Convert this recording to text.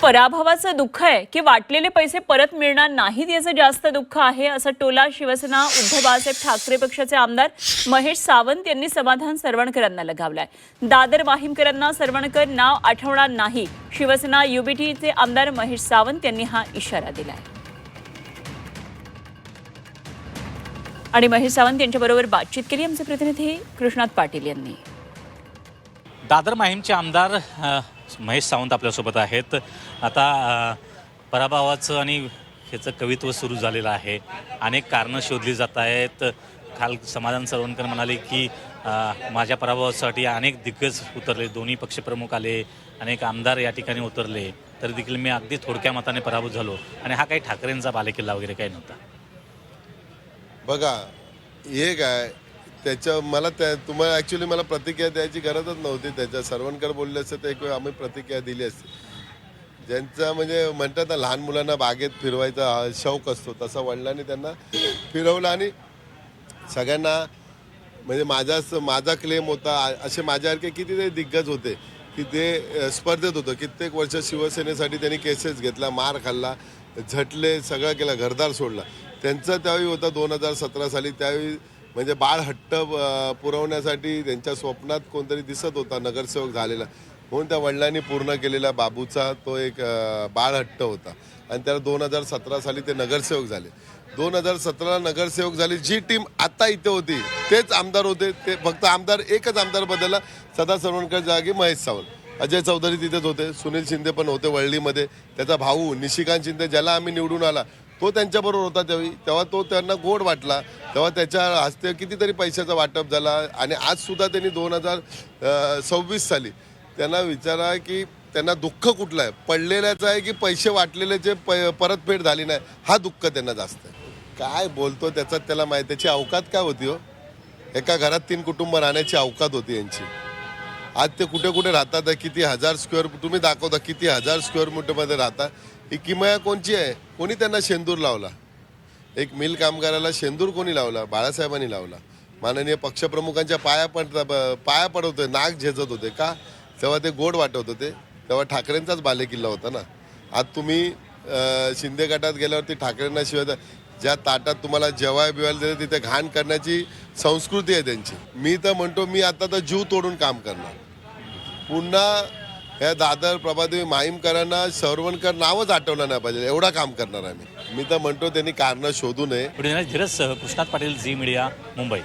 पराभवाचं दुःख आहे की वाटलेले पैसे परत मिळणार नाहीत याचं जास्त दुःख आहे, असं टोला शिवसेना उद्धव बाळासाहेब ठाकरे पक्षाचे आमदार महेश सावंत यांनी समाधान सरवणकरांना लगावलाय। दादर माहीमकरांना सरवणकर नाव आठवणार नाही, शिवसेना युबीटीचे आमदार महेश सावंत यांनी हा इशारा दिलाय। आणि महेश सावंत यांच्याबरोबर बातचीत केली आमचे प्रतिनिधी कृष्णात पाटील यांनी। दादर माहीमचे आमदार महेश सावंत आपल्यासोबत आहेत। आता पराभवाचं आणि ह्याचं कवित्व सुरू झालेलं आहे, अनेक कारणं शोधली जात आहेत। काल समाधान सरवणकर म्हणाले की माझ्या पराभवासाठी अनेक दिग्गज उतरले, दोन्ही पक्षप्रमुख आले, अनेक आमदार या ठिकाणी उतरले, तरी देखील मी अगदी थोडक्या मताने पराभूत झालो आणि हा काही ठाकरेंचा बालेकिल्ला वगैरे काही नव्हता। बघा हे काय त्याच्या मला तुम्हाला ॲक्च्युली मला प्रतिक्रिया द्यायची गरजच नव्हती। त्याच्या सरवणकर बोलले असते तर एक वेळ आम्ही प्रतिक्रिया दिली असती। ज्यांचा म्हणजे म्हणतात ना लहान मुलांना बागेत फिरवायचा शौक असतो, तसा वडिलांनी त्यांना फिरवलं आणि सगळ्यांना म्हणजे माझा क्लेम होता। असे माझ्यासारखे कितीतरी दिग्गज होते की ते स्पर्धेत होतं, कित्येक वर्ष शिवसेनेसाठी त्यांनी केसेस घेतला, मार खाल्ला, झटले, सगळं केलं, घरदार सोडला। त्यांचं त्यावेळी होता 2017 साली, त्यावेळी म्हणजे बाळ हट्ट पुरवण्यासाठी त्यांच्या स्वप्नात कोणतरी दिसत होता नगरसेवक झालेला, म्हणून त्या वडिलांनी पूर्ण केलेला बाबूचा तो एक बाळ हट्ट होता आणि त्याला 2017 साली ते नगरसेवक झाले। 2017ला नगरसेवक झाले। जी टीम आता इथे होती तेच आमदार होते, ते फक्त आमदार एकच आमदार बदलला, सदा सरवणकर जागी महेश सावंत, अजय चौधरी तिथेच होते, सुनील शिंदे पण होते वळलीमध्ये, त्याचा भाऊ निशिकांत शिंदे ज्याला आम्ही निवडून आला तो त्यांच्याबरोबर होता त्यावेळी, तेव्हा तो त्यांना गोड वाटला, तेव्हा त्याच्या हस्ते कितीतरी पैशाचं वाटप झाला। आणि आजसुद्धा त्यांनी 2026 साली त्यांना विचारा की त्यांना दुःख कुठलं आहे, पडलेल्याचं आहे की पैसे वाटलेल्याचे परतफेड झाली नाही, हा दुःख त्यांना जास्त आहे। काय बोलतो त्याच्यात त्याला माहिती, त्याची अवकात काय होती हो, एका घरात 3 कुटुंब राहण्याची अवकात होती यांची। आज ते कुठे कुठे राहतात, किती हजार स्क्वेअर, तुम्ही दाखवता किती हजार स्क्वेअर फूटमध्ये राहतात। ही किमया कोणची आहे, कोणी त्यांना शेंदूर लावला, एक मिल कामगाराला शेंदूर कोणी लावला, बाळासाहेबांनी लावला। माननीय पक्षप्रमुखांच्या पाया पडत होते, नाक झेजत होते का, तेव्हा ते गोड वाटत होते, तेव्हा ठाकरेंचाच बालेकिल्ला होता ना। आज तुम्ही शिंदे गटात गेल्यावरती ठाकरेंना शिवाय ज्या ताटात तुम्हाला जेवाय बिवायला देते तिथे घाण करण्याची संस्कृती आहे त्यांची। मी तर म्हणतो मी आता तर जीव तोडून काम करणार, पुन्हा या दादर प्रभादेवी माहीमकरांना सरवणकर नावच आठवलं नाही पाहिजे, एवढा काम करणार आहे मी तर म्हणतो त्यांनी कारणं शोधू नये। धीरज कृष्णात पाटील, झी मीडिया, मुंबई।